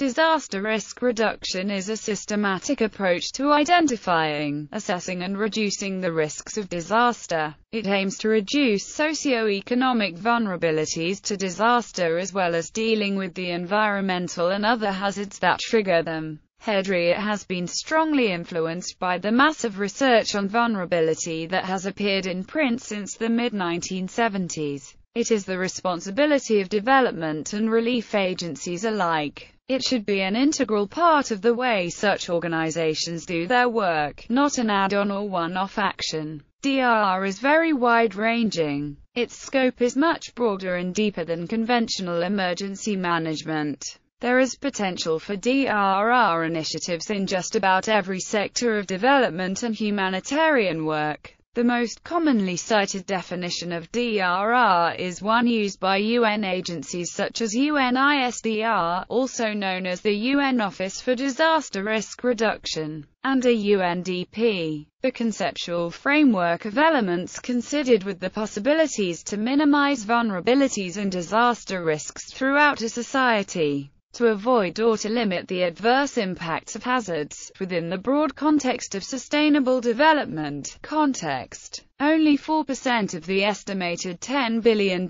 Disaster risk reduction is a systematic approach to identifying, assessing and reducing the risks of disaster. It aims to reduce socio-economic vulnerabilities to disaster as well as dealing with the environmental and other hazards that trigger them. It has been strongly influenced by the massive research on vulnerability that has appeared in print since the mid-1970s. It is the responsibility of development and relief agencies alike. It should be an integral part of the way such organizations do their work, not an add-on or one-off action. DRR is very wide-ranging. Its scope is much broader and deeper than conventional emergency management. There is potential for DRR initiatives in just about every sector of development and humanitarian work. The most commonly cited definition of DRR is one used by UN agencies such as UNISDR, also known as the UN Office for Disaster Risk Reduction, and a UNDP. The conceptual framework of elements considered with the possibilities to minimize vulnerabilities and disaster risks throughout a society, to avoid or to limit the adverse impacts of hazards, within the broad context of sustainable development. Context. Only 4% of the estimated $10 billion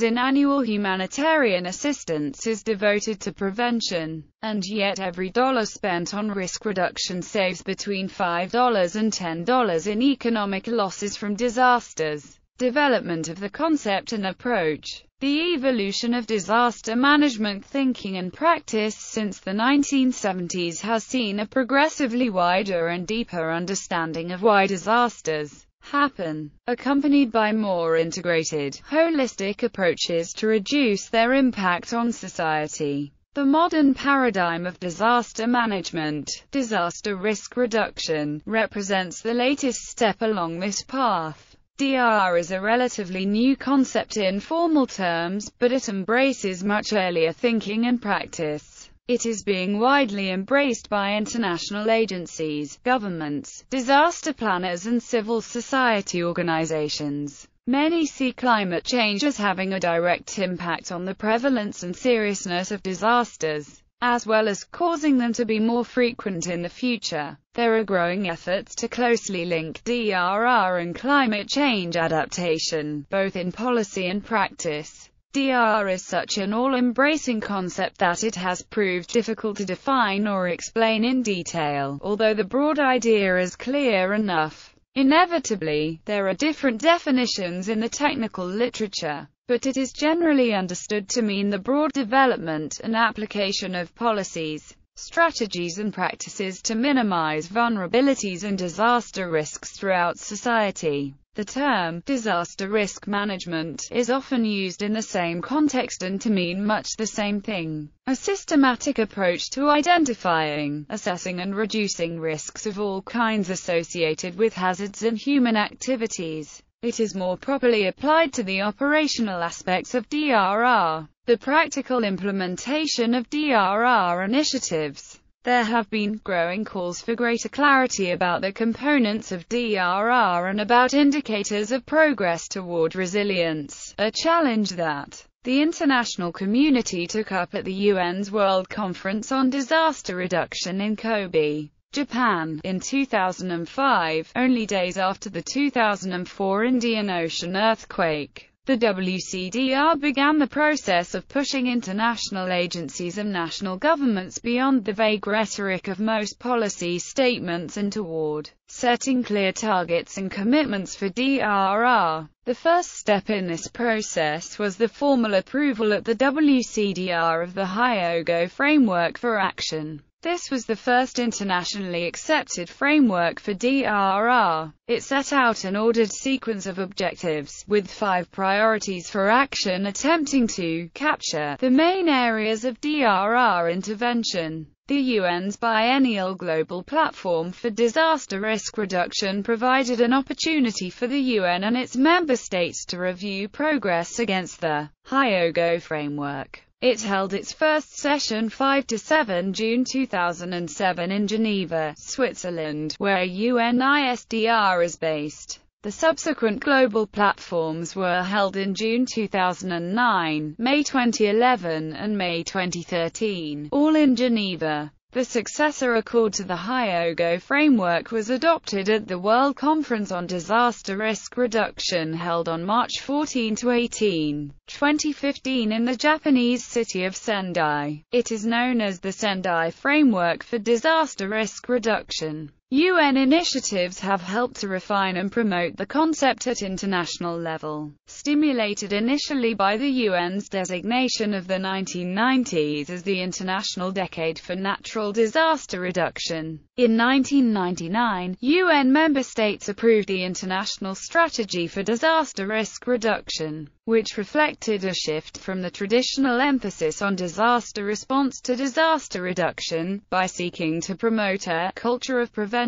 in annual humanitarian assistance is devoted to prevention, and yet every dollar spent on risk reduction saves between $5 and $10 in economic losses from disasters. Development of the concept and approach. The evolution of disaster management thinking and practice since the 1970s has seen a progressively wider and deeper understanding of why disasters happen, accompanied by more integrated, holistic approaches to reduce their impact on society. The modern paradigm of disaster management, disaster risk reduction, represents the latest step along this path. DRR is a relatively new concept in formal terms, but it embraces much earlier thinking and practice. It is being widely embraced by international agencies, governments, disaster planners and civil society organizations. Many see climate change as having a direct impact on the prevalence and seriousness of disasters, as well as causing them to be more frequent in the future. There are growing efforts to closely link DRR and climate change adaptation, both in policy and practice. DRR is such an all-embracing concept that it has proved difficult to define or explain in detail, although the broad idea is clear enough. Inevitably, there are different definitions in the technical literature, but it is generally understood to mean the broad development and application of policies, strategies and practices to minimize vulnerabilities and disaster risks throughout society. The term disaster risk management is often used in the same context and to mean much the same thing: a systematic approach to identifying, assessing and reducing risks of all kinds associated with hazards and human activities. It is more properly applied to the operational aspects of DRR, the practical implementation of DRR initiatives. There have been growing calls for greater clarity about the components of DRR and about indicators of progress toward resilience, a challenge that the international community took up at the UN's World Conference on Disaster Reduction in Kobe, Japan, in 2005, only days after the 2004 Indian Ocean earthquake. The WCDR began the process of pushing international agencies and national governments beyond the vague rhetoric of most policy statements and toward setting clear targets and commitments for DRR. The first step in this process was the formal approval at the WCDR of the Hyogo Framework for Action. This was the first internationally accepted framework for DRR. It set out an ordered sequence of objectives, with 5 priorities for action attempting to capture the main areas of DRR intervention. The UN's biennial Global Platform for Disaster Risk Reduction provided an opportunity for the UN and its member states to review progress against the Hyogo framework. It held its first session 5–7 June 2007 in Geneva, Switzerland, where UNISDR is based. The subsequent global platforms were held in June 2009, May 2011, and May 2013, all in Geneva. The successor accord to the Hyogo framework was adopted at the World Conference on Disaster Risk Reduction held on March 14–18, 2015 in the Japanese city of Sendai. It is known as the Sendai Framework for Disaster Risk Reduction. UN initiatives have helped to refine and promote the concept at international level, stimulated initially by the UN's designation of the 1990s as the International Decade for Natural Disaster Reduction. In 1999, UN member states approved the International Strategy for Disaster Risk Reduction, which reflected a shift from the traditional emphasis on disaster response to disaster reduction, by seeking to promote a culture of prevention.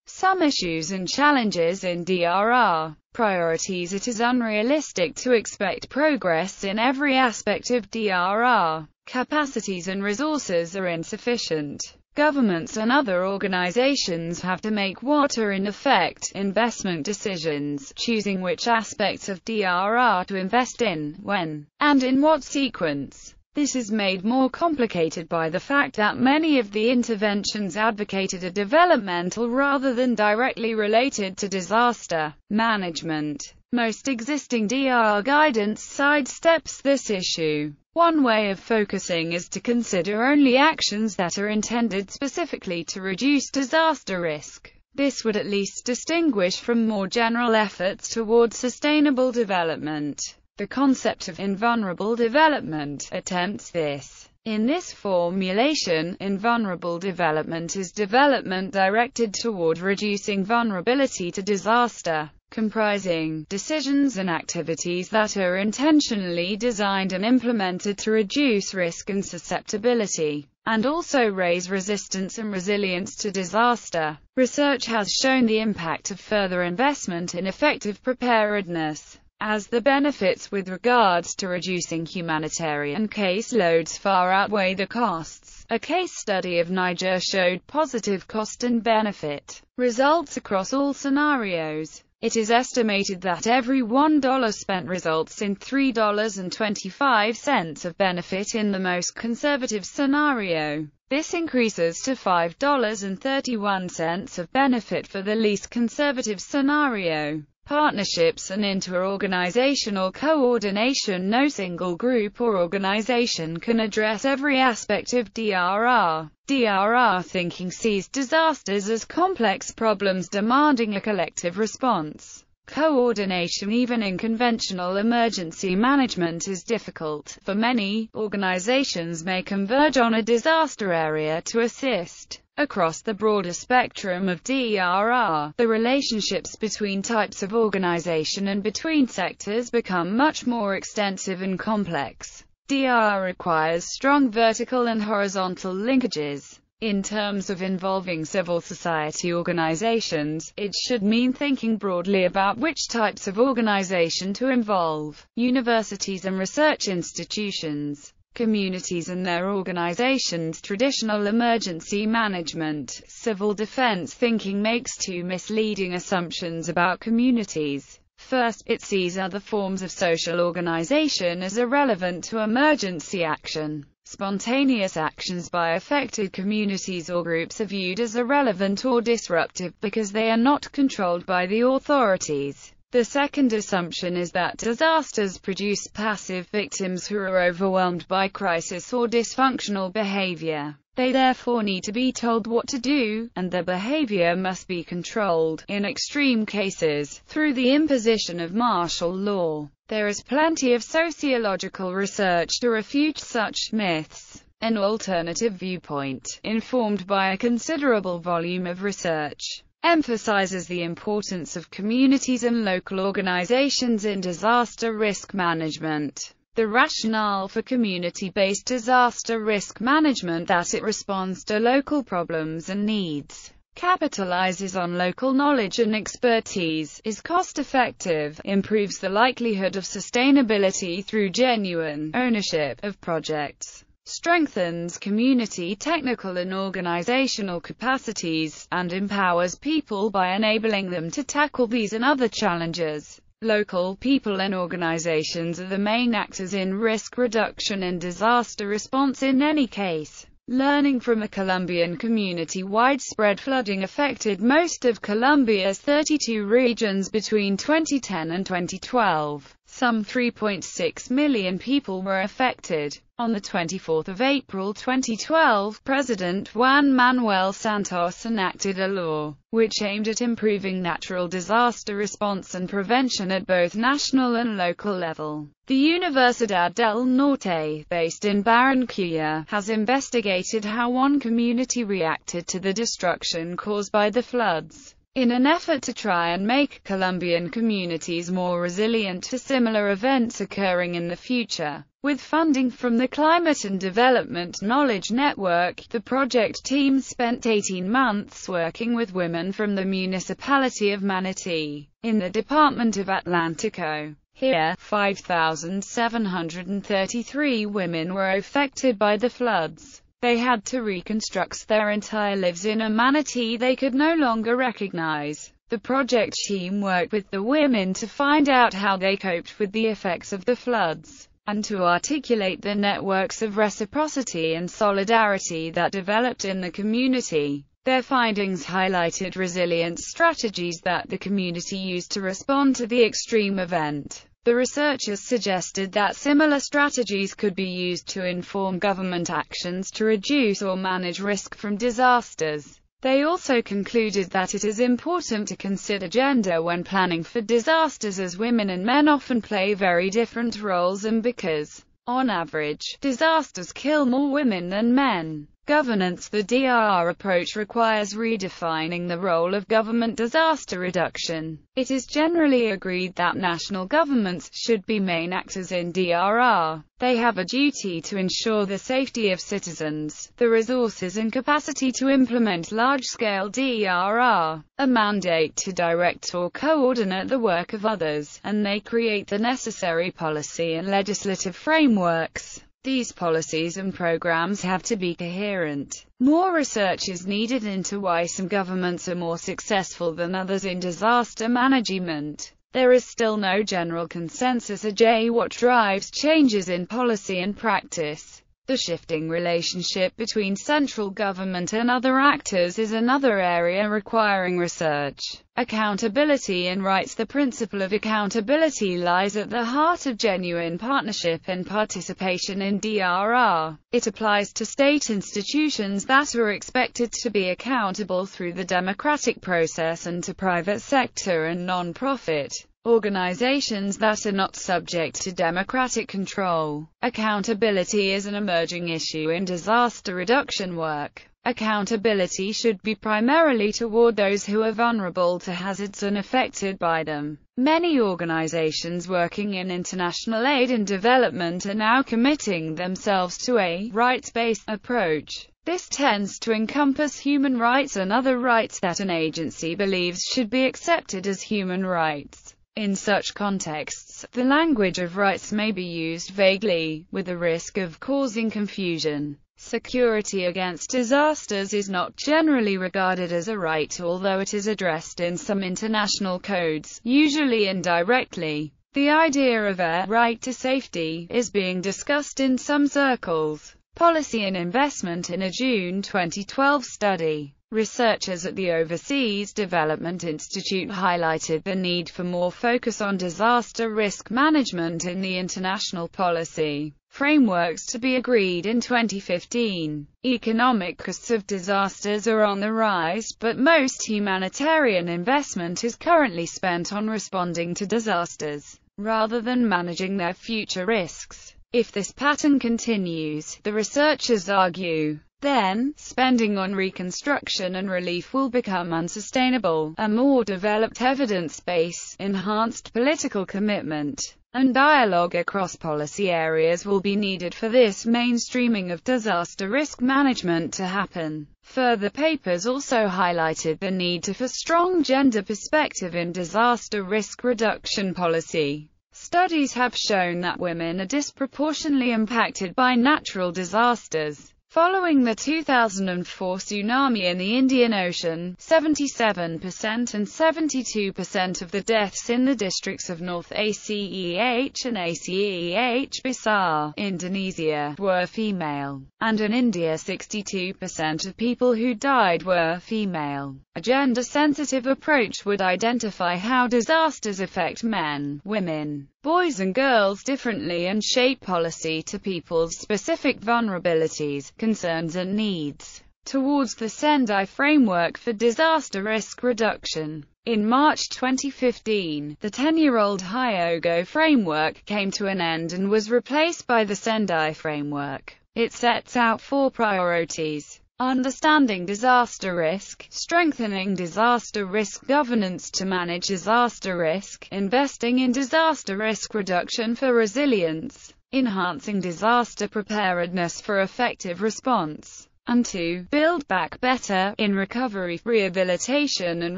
Some issues and challenges in DRR priorities. It is unrealistic to expect progress in every aspect of DRR. Capacities and resources are insufficient. Governments and other organizations have to make what are in effect investment decisions, choosing which aspects of DRR to invest in, when, and in what sequence. This is made more complicated by the fact that many of the interventions advocated are developmental rather than directly related to disaster management. Most existing DRR guidance sidesteps this issue. One way of focusing is to consider only actions that are intended specifically to reduce disaster risk. This would at least distinguish from more general efforts towards sustainable development. The concept of invulnerable development attempts this. In this formulation, invulnerable development is development directed toward reducing vulnerability to disaster, comprising decisions and activities that are intentionally designed and implemented to reduce risk and susceptibility, and also raise resistance and resilience to disaster. Research has shown the impact of further investment in effective preparedness, as the benefits with regards to reducing humanitarian caseloads far outweigh the costs. A case study of Niger showed positive cost and benefit results across all scenarios. It is estimated that every $1 spent results in $3.25 of benefit in the most conservative scenario. This increases to $5.31 of benefit for the least conservative scenario. Partnerships and inter-organizational coordination. No single group or organization can address every aspect of DRR. DRR thinking sees disasters as complex problems demanding a collective response. Coordination even in conventional emergency management is difficult, for many organizations may converge on a disaster area to assist. Across the broader spectrum of DRR, the relationships between types of organization and between sectors become much more extensive and complex. DRR requires strong vertical and horizontal linkages. In terms of involving civil society organizations, it should mean thinking broadly about which types of organization to involve. Universities and research institutions, communities and their organizations, traditional emergency management, civil defense thinking makes two misleading assumptions about communities. First, it sees other forms of social organization as irrelevant to emergency action. Spontaneous actions by affected communities or groups are viewed as irrelevant or disruptive because they are not controlled by the authorities. The second assumption is that disasters produce passive victims who are overwhelmed by crisis or dysfunctional behavior. They therefore need to be told what to do, and their behavior must be controlled, in extreme cases, through the imposition of martial law. There is plenty of sociological research to refute such myths. An alternative viewpoint, informed by a considerable volume of research, emphasizes the importance of communities and local organizations in disaster risk management. The rationale for community-based disaster risk management that it responds to local problems and needs, capitalizes on local knowledge and expertise, is cost-effective, improves the likelihood of sustainability through genuine ownership of projects, strengthens community technical and organizational capacities, and empowers people by enabling them to tackle these and other challenges. Local people and organizations are the main actors in risk reduction and disaster response in any case. Learning from a Colombian community, widespread flooding affected most of Colombia's 32 regions between 2010 and 2012. Some 3.6 million people were affected. On the 24th of April 2012, President Juan Manuel Santos enacted a law, which aimed at improving natural disaster response and prevention at both national and local level. The Universidad del Norte, based in Barranquilla, has investigated how one community reacted to the destruction caused by the floods, in an effort to try and make Colombian communities more resilient to similar events occurring in the future. With funding from the Climate and Development Knowledge Network, the project team spent 18 months working with women from the municipality of Manatí, in the department of Atlántico. Here, 5,733 women were affected by the floods. They had to reconstruct their entire lives in a Manatí they could no longer recognize. The project team worked with the women to find out how they coped with the effects of the floods, and to articulate the networks of reciprocity and solidarity that developed in the community. Their findings highlighted resilience strategies that the community used to respond to the extreme event. The researchers suggested that similar strategies could be used to inform government actions to reduce or manage risk from disasters. They also concluded that it is important to consider gender when planning for disasters, as women and men often play very different roles, and because, on average, disasters kill more women than men. Governance. The DRR approach requires redefining the role of government disaster reduction. It is generally agreed that national governments should be main actors in DRR. They have a duty to ensure the safety of citizens, the resources and capacity to implement large-scale DRR, a mandate to direct or coordinate the work of others, and they create the necessary policy and legislative frameworks. These policies and programs have to be coherent. More research is needed into why some governments are more successful than others in disaster management. There is still no general consensus as to what drives changes in policy and practice. The shifting relationship between central government and other actors is another area requiring research. Accountability and rights. The principle of accountability lies at the heart of genuine partnership and participation in DRR. It applies to state institutions that are expected to be accountable through the democratic process, and to private sector and non-profit organizations that are not subject to democratic control. Accountability is an emerging issue in disaster reduction work. Accountability should be primarily toward those who are vulnerable to hazards and affected by them. Many organizations working in international aid and development are now committing themselves to a rights-based approach. This tends to encompass human rights and other rights that an agency believes should be accepted as human rights. In such contexts, the language of rights may be used vaguely, with the risk of causing confusion. Security against disasters is not generally regarded as a right, although it is addressed in some international codes, usually indirectly. The idea of a right to safety is being discussed in some circles. Policy and investment. In a June 2012 study, researchers at the Overseas Development Institute highlighted the need for more focus on disaster risk management in the international policy frameworks to be agreed in 2015. Economic costs of disasters are on the rise, but most humanitarian investment is currently spent on responding to disasters, rather than managing their future risks. If this pattern continues, the researchers argue, then spending on reconstruction and relief will become unsustainable. A more developed evidence base, enhanced political commitment, and dialogue across policy areas will be needed for this mainstreaming of disaster risk management to happen. Further papers also highlighted the need for strong gender perspective in disaster risk reduction policy. Studies have shown that women are disproportionately impacted by natural disasters. Following the 2004 tsunami in the Indian Ocean, 77% and 72% of the deaths in the districts of North Aceh and Aceh Besar, Indonesia, were female, and in India 62% of people who died were female. A gender-sensitive approach would identify how disasters affect men, women, boys and girls differently and shape policy to people's specific vulnerabilities, concerns and needs. Towards the Sendai Framework for Disaster Risk Reduction. In March 2015, the 10-year-old Hyogo Framework came to an end and was replaced by the Sendai Framework. It sets out 4 priorities. Understanding disaster risk, strengthening disaster risk governance to manage disaster risk, investing in disaster risk reduction for resilience, enhancing disaster preparedness for effective response, and 2. Build back better, in recovery, rehabilitation and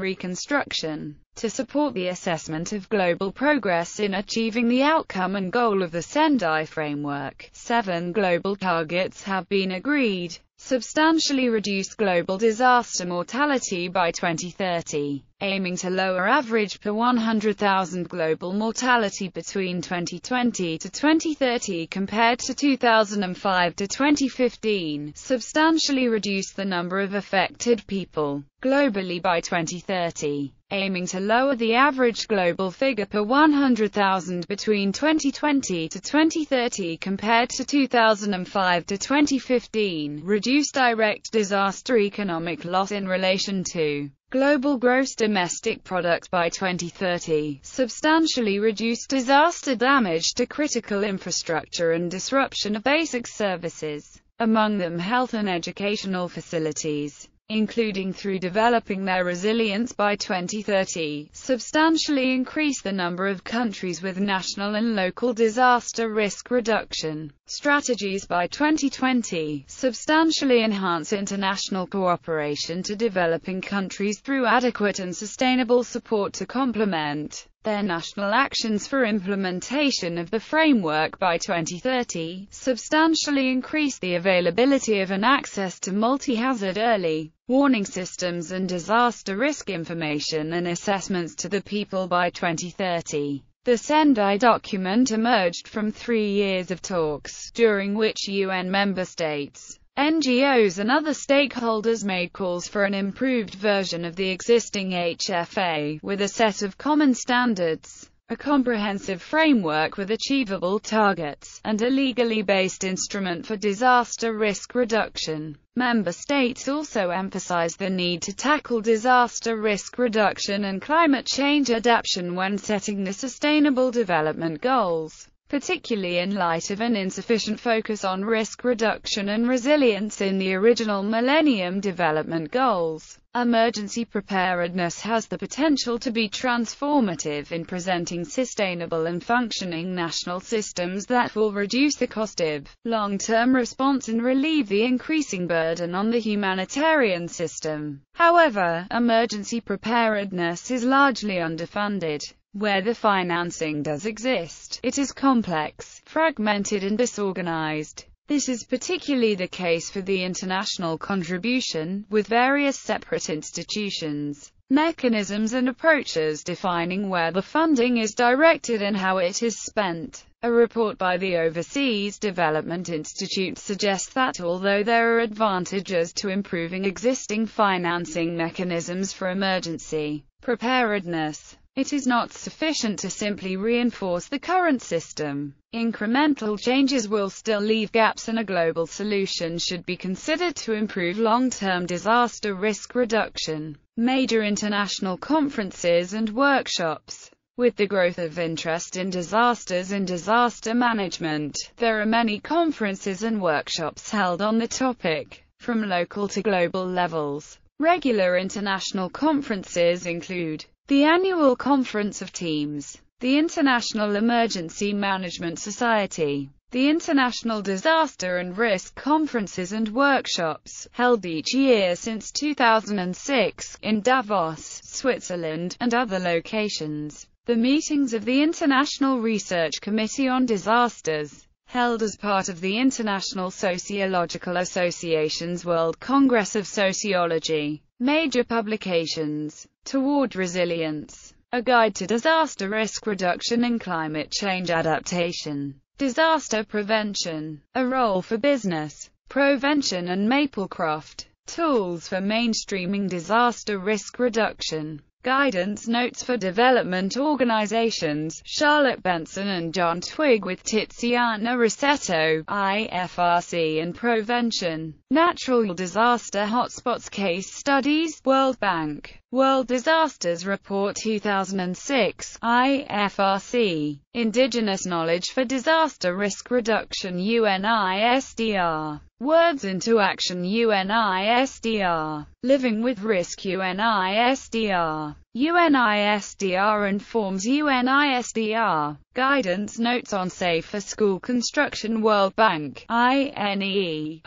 reconstruction, to support the assessment of global progress in achieving the outcome and goal of the Sendai Framework. 7 global targets have been agreed. Substantially reduce global disaster mortality by 2030, aiming to lower average per 100,000 global mortality between 2020 to 2030 compared to 2005 to 2015, substantially reduce the number of affected people globally by 2030, aiming to lower the average global figure per 100,000 between 2020 to 2030 compared to 2005 to 2015, reduce direct disaster economic loss in relation to global gross domestic product by 2030, substantially reduce disaster damage to critical infrastructure and disruption of basic services, among them health and educational facilities, including through developing their resilience by 2030, substantially increase the number of countries with national and local disaster risk reduction strategies by 2020, substantially enhance international cooperation to developing countries through adequate and sustainable support to complement their national actions for implementation of the framework by 2030, substantially increase the availability of and access to multi-hazard early warning systems and disaster risk information and assessments to the people by 2030. The Sendai Document emerged from 3 years of talks, during which UN member states, NGOs and other stakeholders made calls for an improved version of the existing HFA, with a set of common standards, a comprehensive framework with achievable targets, and a legally based instrument for disaster risk reduction. Member states also emphasized the need to tackle disaster risk reduction and climate change adaptation when setting the Sustainable Development Goals, particularly in light of an insufficient focus on risk reduction and resilience in the original Millennium Development Goals. Emergency preparedness has the potential to be transformative in presenting sustainable and functioning national systems that will reduce the cost of long-term response and relieve the increasing burden on the humanitarian system. However, emergency preparedness is largely underfunded. Where the financing does exist, it is complex, fragmented and disorganized. This is particularly the case for the international contribution, with various separate institutions, mechanisms and approaches defining where the funding is directed and how it is spent. A report by the Overseas Development Institute suggests that although there are advantages to improving existing financing mechanisms for emergency preparedness, it is not sufficient to simply reinforce the current system. Incremental changes will still leave gaps and a global solution should be considered to improve long-term disaster risk reduction. Major international conferences and workshops. With the growth of interest in disasters and disaster management, there are many conferences and workshops held on the topic, from local to global levels. Regular international conferences include the Annual Conference of Teams, the International Emergency Management Society, the International Disaster and Risk Conferences and Workshops, held each year since 2006, in Davos, Switzerland, and other locations. The meetings of the International Research Committee on Disasters, held as part of the International Sociological Association's World Congress of Sociology. Major publications: Toward Resilience, A Guide to Disaster Risk Reduction and Climate Change Adaptation. Disaster Prevention, A Role for Business, Provention and Maplecroft. Tools for Mainstreaming Disaster Risk Reduction. Guidance Notes for Development Organizations, Charlotte Benson and John Twigg with Tiziana Rossetto, IFRC and Provention. Natural Disaster Hotspots Case Studies, World Bank. World Disasters Report 2006, IFRC. Indigenous Knowledge for Disaster Risk Reduction, UNISDR. Words into Action, UNISDR. Living with Risk, UNISDR. UNISDR informs UNISDR. Guidance Notes on Safe for School Construction, World Bank, INEISDR.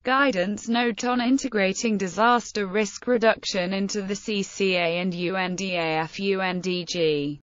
Guidance Note on Integrating Disaster Risk Reduction into the CCA and UNDAF UNDG.